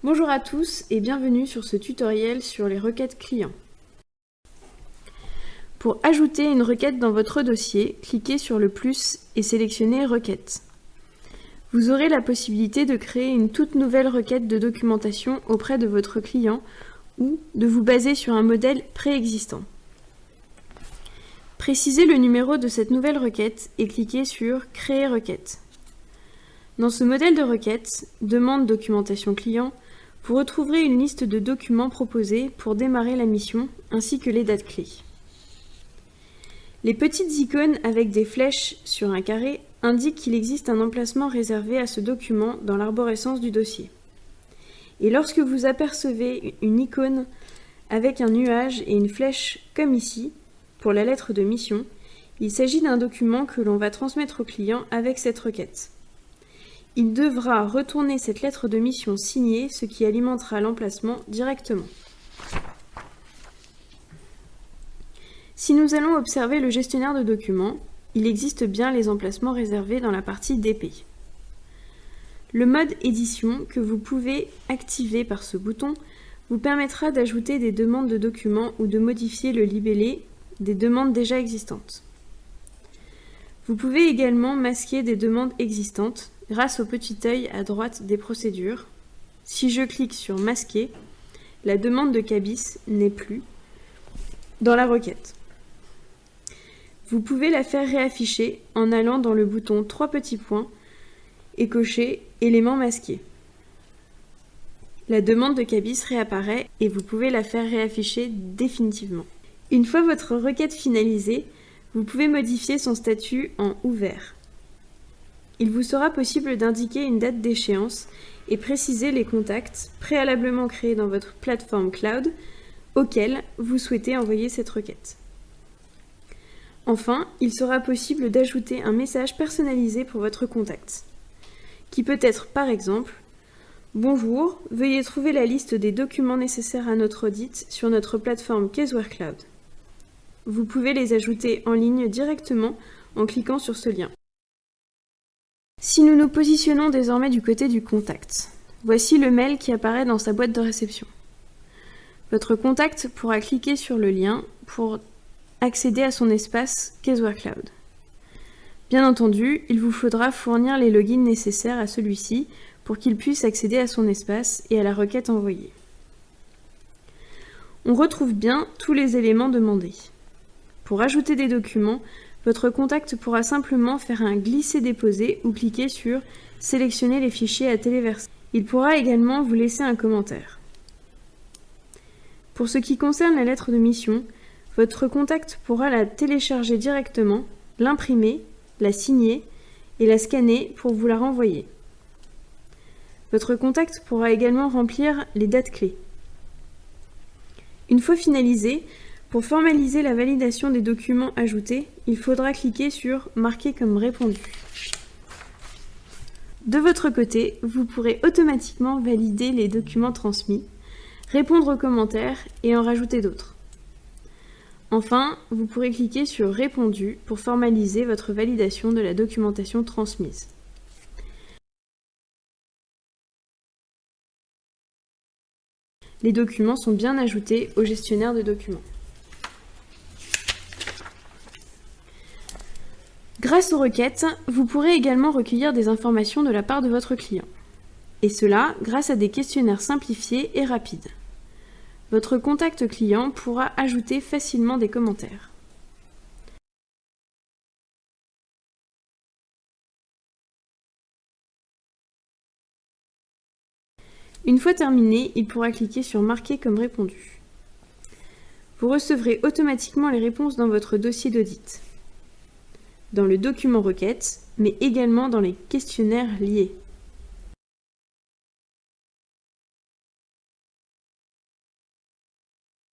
Bonjour à tous et bienvenue sur ce tutoriel sur les requêtes clients. Pour ajouter une requête dans votre dossier, cliquez sur le plus et sélectionnez Requête. Vous aurez la possibilité de créer une toute nouvelle requête de documentation auprès de votre client ou de vous baser sur un modèle préexistant. Précisez le numéro de cette nouvelle requête et cliquez sur Créer requête. Dans ce modèle de requête, Demande documentation client, vous retrouverez une liste de documents proposés pour démarrer la mission, ainsi que les dates clés. Les petites icônes avec des flèches sur un carré indiquent qu'il existe un emplacement réservé à ce document dans l'arborescence du dossier. Et lorsque vous apercevez une icône avec un nuage et une flèche comme ici, pour la lettre de mission, il s'agit d'un document que l'on va transmettre au client avec cette requête. Il devra retourner cette lettre de mission signée, ce qui alimentera l'emplacement directement. Si nous allons observer le gestionnaire de documents, il existe bien les emplacements réservés dans la partie DP. Le mode édition que vous pouvez activer par ce bouton vous permettra d'ajouter des demandes de documents ou de modifier le libellé des demandes déjà existantes. Vous pouvez également masquer des demandes existantes grâce au petit œil à droite des procédures. Si je clique sur Masquer, la demande de CABIS n'est plus dans la requête. Vous pouvez la faire réafficher en allant dans le bouton 3 petits points et cocher Éléments masqués. La demande de CABIS réapparaît et vous pouvez la faire réafficher définitivement. Une fois votre requête finalisée, vous pouvez modifier son statut en Ouvert. Il vous sera possible d'indiquer une date d'échéance et préciser les contacts préalablement créés dans votre plateforme cloud auxquels vous souhaitez envoyer cette requête. Enfin, il sera possible d'ajouter un message personnalisé pour votre contact, qui peut être par exemple « Bonjour, veuillez trouver la liste des documents nécessaires à notre audit sur notre plateforme Caseware Cloud ». Vous pouvez les ajouter en ligne directement en cliquant sur ce lien. Si nous nous positionnons désormais du côté du contact, voici le mail qui apparaît dans sa boîte de réception. Votre contact pourra cliquer sur le lien pour accéder à son espace Caseware Cloud. Bien entendu, il vous faudra fournir les logins nécessaires à celui-ci pour qu'il puisse accéder à son espace et à la requête envoyée. On retrouve bien tous les éléments demandés. Pour ajouter des documents, votre contact pourra simplement faire un glisser-déposer ou cliquer sur « Sélectionner les fichiers à téléverser ». Il pourra également vous laisser un commentaire. Pour ce qui concerne la lettre de mission, votre contact pourra la télécharger directement, l'imprimer, la signer et la scanner pour vous la renvoyer. Votre contact pourra également remplir les dates clés. Une fois finalisé, pour formaliser la validation des documents ajoutés, il faudra cliquer sur « Marquer comme répondu ». De votre côté, vous pourrez automatiquement valider les documents transmis, répondre aux commentaires et en rajouter d'autres. Enfin, vous pourrez cliquer sur « Répondu » pour formaliser votre validation de la documentation transmise. Les documents sont bien ajoutés au gestionnaire de documents. Grâce aux requêtes, vous pourrez également recueillir des informations de la part de votre client. Et cela grâce à des questionnaires simplifiés et rapides. Votre contact client pourra ajouter facilement des commentaires. Une fois terminé, il pourra cliquer sur « Marquer comme répondu ». Vous recevrez automatiquement les réponses dans votre dossier d'audit, dans le document requête, mais également dans les questionnaires liés.